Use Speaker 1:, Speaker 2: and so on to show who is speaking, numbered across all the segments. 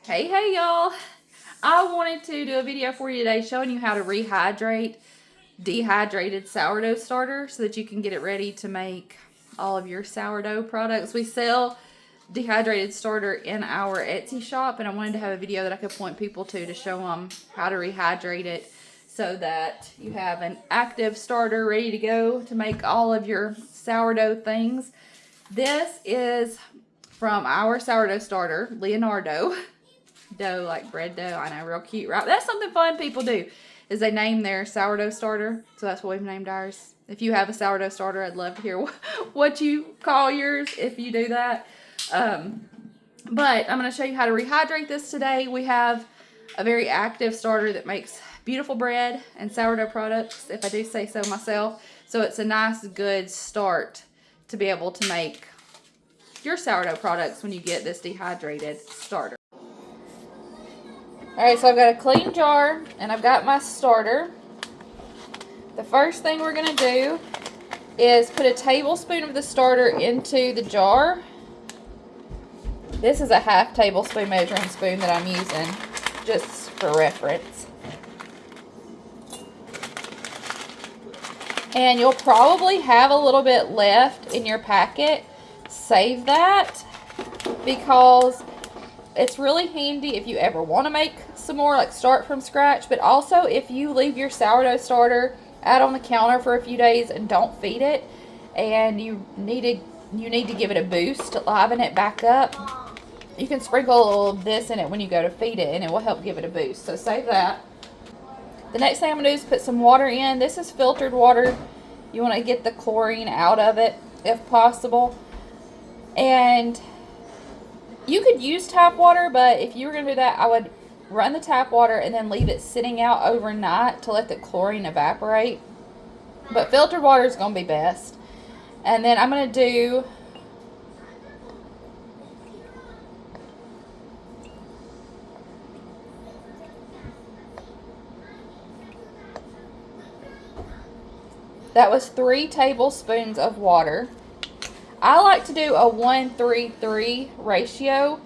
Speaker 1: Hey y'all. I wanted to do a video for you today showing you how to rehydrate dehydrated sourdough starter so that you can get it ready to make all of your sourdough products. We sell dehydrated starter in our Etsy shop, and I wanted to have a video that I could point people to show them how to rehydrate it so that you have an active starter ready to go to make all of your sourdough things. This is from our sourdough starter, Leonardo. Dough, like bread dough. I know, real cute, right? That's something fun people do, is they name their sourdough starter. So that's what we've named ours. If you have a sourdough starter, I'd love to hear what you call yours if you do that. But I'm going to show you how to rehydrate this today. We have a very active starter that makes beautiful bread and sourdough products, if I do say so myself. So it's a nice, good start to be able to make your sourdough products when you get this dehydrated starter. Alright, so I've got a clean jar and I've got my starter. The first thing we're going to do is put a tablespoon of the starter into the jar. This is a half tablespoon measuring spoon that I'm using just for reference. And you'll probably have a little bit left in your packet. Save that, because it's really handy if you ever want to make some more, like start from scratch, but also if you leave your sourdough starter out on the counter for a few days and don't feed it, and you need to give it a boost to liven it back up, you can sprinkle a little of this in it when you go to feed it, and it will help give it a boost. So save that. The next thing I'm going to do is put some water in. This is filtered water. You want to get the chlorine out of it if possible. And you could use tap water, but if you were going to do that, I would run the tap water and then leave it sitting out overnight to let the chlorine evaporate. But filtered water is going to be best. And then I'm going to do that was 3 tablespoons of water. I like to do a 1-3-3 ratio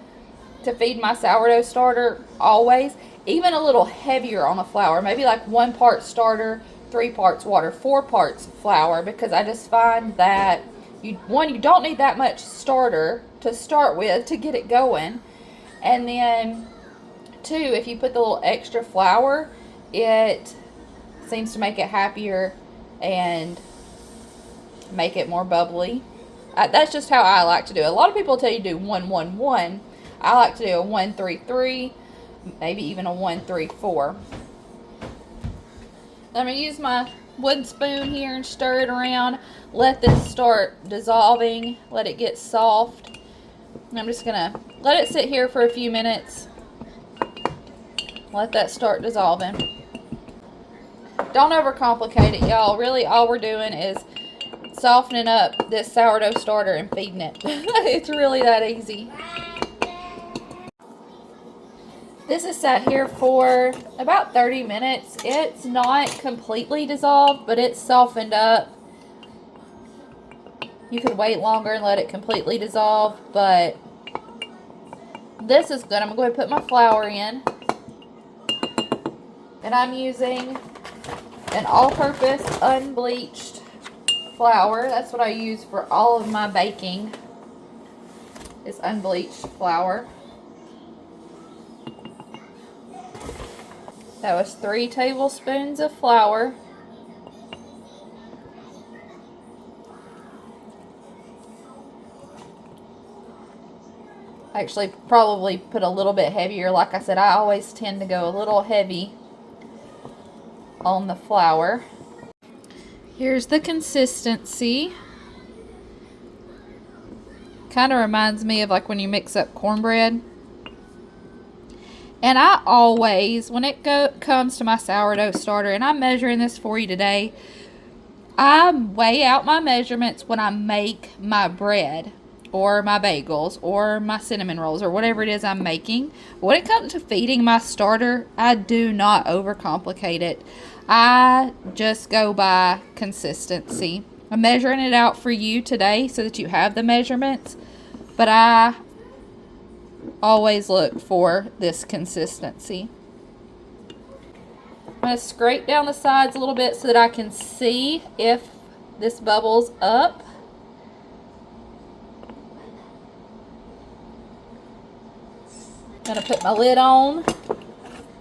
Speaker 1: to feed my sourdough starter always, even a little heavier on the flour, maybe like 1 part starter, 3 parts water, 4 parts flour, because I just find that you don't need that much starter to start with to get it going, and then 2, if you put the little extra flour, it seems to make it happier and make it more bubbly. That's just how I like to do it. A lot of people tell you to do 1-1-1. I like to do a 1-3-3, maybe even a 1-3-4. I'm going to use my wooden spoon here and stir it around. Let this start dissolving. Let it get soft. And I'm just going to let it sit here for a few minutes. Let that start dissolving. Don't overcomplicate it, y'all. Really, all we're doing is softening up this sourdough starter and feeding it. It's really that easy. This is sat here for about 30 minutes. It's not completely dissolved, but it's softened up. You could wait longer and let it completely dissolve, but this is good. I'm going to put my flour in. And I'm using an all-purpose unbleached flour. That's what I use for all of my baking, is unbleached flour. That was 3 tablespoons of flour. I actually probably put a little bit heavier. Like I said, I always tend to go a little heavy on the flour. Here's the consistency. Kind of reminds me of like when you mix up cornbread. And I always, when it comes to my sourdough starter, and I'm measuring this for you today, I weigh out my measurements when I make my bread or my bagels or my cinnamon rolls or whatever it is I'm making. When it comes to feeding my starter, I do not overcomplicate it. I just go by consistency. I'm measuring it out for you today so that you have the measurements, but I always look for this consistency. I'm going to scrape down the sides a little bit so that I can see if this bubbles up. I'm going to put my lid on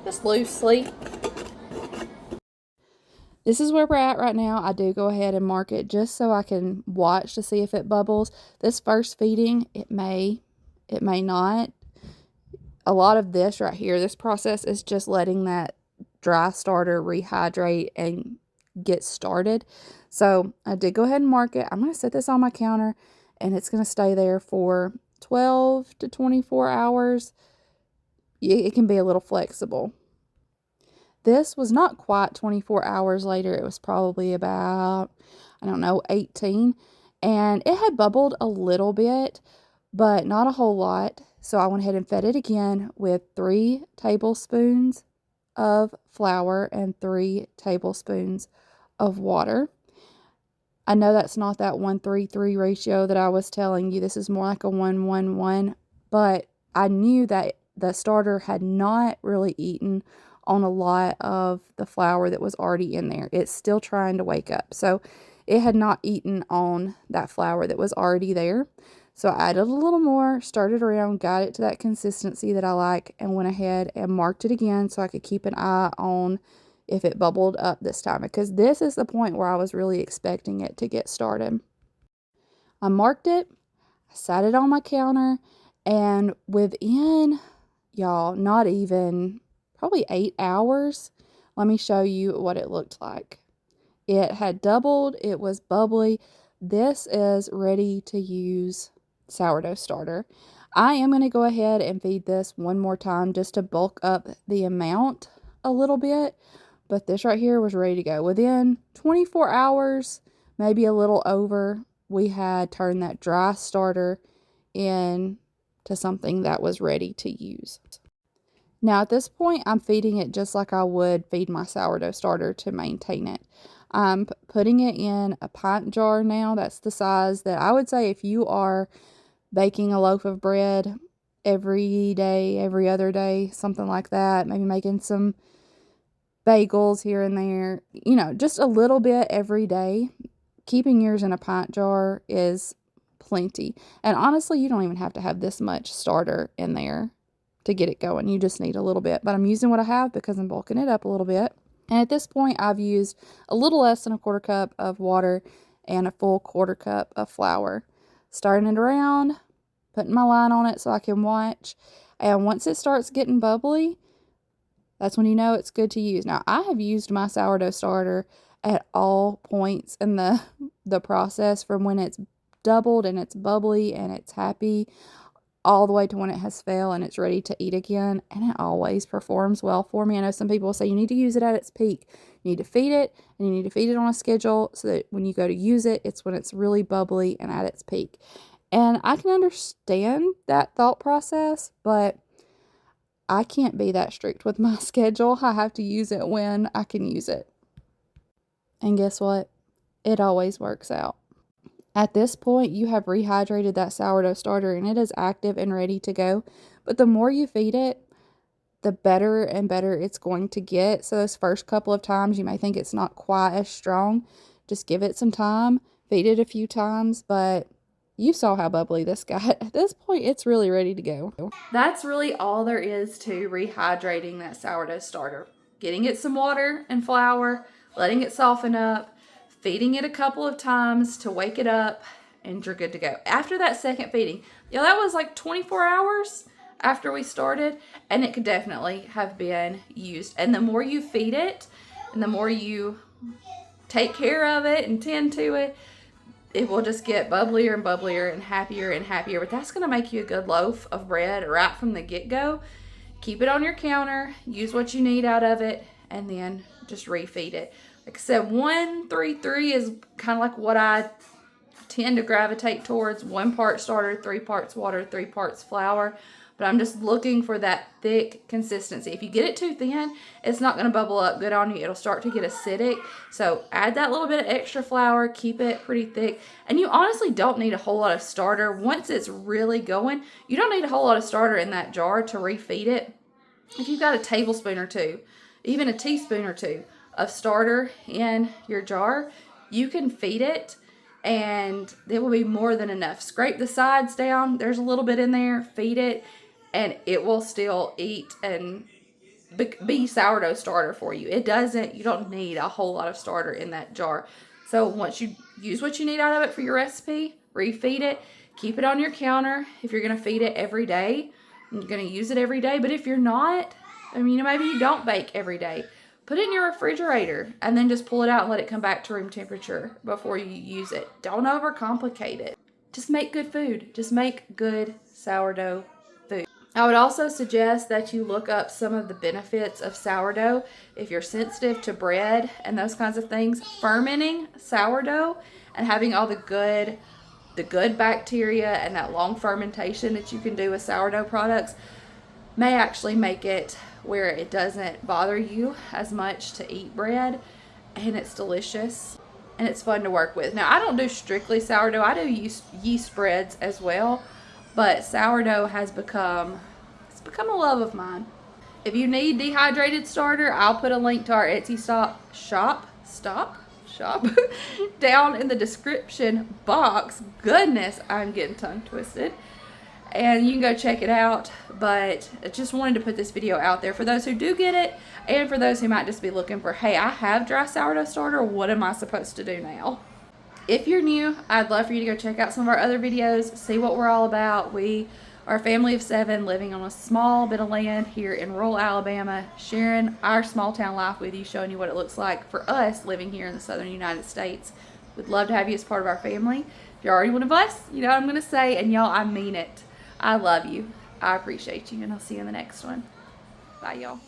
Speaker 1: just loosely. This is where we're at right now. I do go ahead and mark it just so I can watch to see if it bubbles. This first feeding, it may not. A lot of this right here, this process is just letting that dry starter rehydrate and get started. So I did go ahead and mark it. I'm going to set this on my counter and it's going to stay there for 12 to 24 hours. It can be a little flexible. This was not quite 24 hours later. It was probably about, 18. And it had bubbled a little bit, but not a whole lot. So I went ahead and fed it again with 3 tablespoons of flour and 3 tablespoons of water. I know that's not that 1-3-3 ratio that I was telling you. This is more like a 1-1-1. But I knew that the starter had not really eaten on a lot of the flour that was already in there. It's still trying to wake up. So it had not eaten on that flour that was already there. So I added a little more, stirred it around, got it to that consistency that I like, and went ahead and marked it again so I could keep an eye on if it bubbled up this time, because this is the point where I was really expecting it to get started. I marked it, I sat it on my counter, and within, y'all, not even probably 8 hours, let me show you what it looked like. It had doubled, it was bubbly. This is ready to use sourdough starter. I am going to go ahead and feed this one more time just to bulk up the amount a little bit, but this right here was ready to go. Within 24 hours, maybe a little over, we had turned that dry starter into something that was ready to use. Now at this point, I'm feeding it just like I would feed my sourdough starter to maintain it. I'm putting it in a pint jar now. That's the size that I would say if you are baking a loaf of bread every day, every other day, something like that, maybe making some bagels here and there, just a little bit every day. Keeping yours in a pint jar is plenty. And honestly, you don't even have to have this much starter in there to get it going. You just need a little bit. But I'm using what I have because I'm bulking it up a little bit. And at this point, I've used a little less than a 1/4 cup of water and a full 1/4 cup of flour. Stirring it around, putting my line on it so I can watch. And once it starts getting bubbly, that's when you know it's good to use. Now, I have used my sourdough starter at all points in the process, from when it's doubled and it's bubbly and it's happy, all the way to when it has failed and it's ready to eat again, and it always performs well for me. I know some people say you need to use it at its peak. You need to feed it, and you need to feed it on a schedule so that when you go to use it, it's when it's really bubbly and at its peak. And I can understand that thought process, but I can't be that strict with my schedule. I have to use it when I can use it. And guess what? It always works out. At this point, you have rehydrated that sourdough starter and it is active and ready to go. But the more you feed it, the better and better it's going to get. So those first couple of times, you may think it's not quite as strong. Just give it some time, feed it a few times, but you saw how bubbly this got. At this point, it's really ready to go. That's really all there is to rehydrating that sourdough starter. Getting it some water and flour, letting it soften up, feeding it a couple of times to wake it up, and you're good to go. After that second feeding, that was like 24 hours after we started, and it could definitely have been used. And the more you feed it, and the more you take care of it and tend to it, it will just get bubblier and bubblier and happier. But that's going to make you a good loaf of bread right from the get-go. Keep it on your counter, use what you need out of it, and then just refeed it. Like I said, 1-3-3 is kind of like what I tend to gravitate towards. 1 part starter, 3 parts water, 3 parts flour. but I'm just looking for that thick consistency. If you get it too thin, it's not going to bubble up good on you. It'll start to get acidic. So add that little bit of extra flour, keep it pretty thick. And you honestly don't need a whole lot of starter. Once it's really going, you don't need a whole lot of starter in that jar to refeed it. If you've got a tablespoon or two, even a teaspoon or two of starter in your jar, you can feed it and it will be more than enough. Scrape the sides down. There's a little bit in there. Feed it and it will still eat and be sourdough starter for you. You don't need a whole lot of starter in that jar. So once you use what you need out of it for your recipe, refeed it, keep it on your counter. If you're going to feed it every day, you're going to use it every day. But if you're not, maybe you don't bake every day, put it in your refrigerator and then just pull it out and let it come back to room temperature before you use it. Don't overcomplicate it. Just make good food. Just make good sourdough food. I would also suggest that you look up some of the benefits of sourdough if you're sensitive to bread and those kinds of things. Fermenting sourdough and having all the good bacteria and that long fermentation that you can do with sourdough products may actually make it where it doesn't bother you as much to eat bread, and it's delicious and it's fun to work with. Now, I don't do strictly sourdough. I do yeast breads as well, but sourdough has become a love of mine. If you need dehydrated starter, I'll put a link to our Etsy shop down in the description box. Goodness, I'm getting tongue twisted. And you can go check it out. But I just wanted to put this video out there for those who do get it, and for those who might just be looking for, hey, I have dry sourdough starter, what am I supposed to do now? If you're new, I'd love for you to go check out some of our other videos, see what we're all about. We are a family of 7 living on a small bit of land here in rural Alabama, sharing our small town life with you, showing you what it looks like for us living here in the southern United States. We'd love to have you as part of our family. If you're already one of us, you know what I'm going to say, and y'all, I mean it. I love you. I appreciate you, and I'll see you in the next one. Bye, y'all.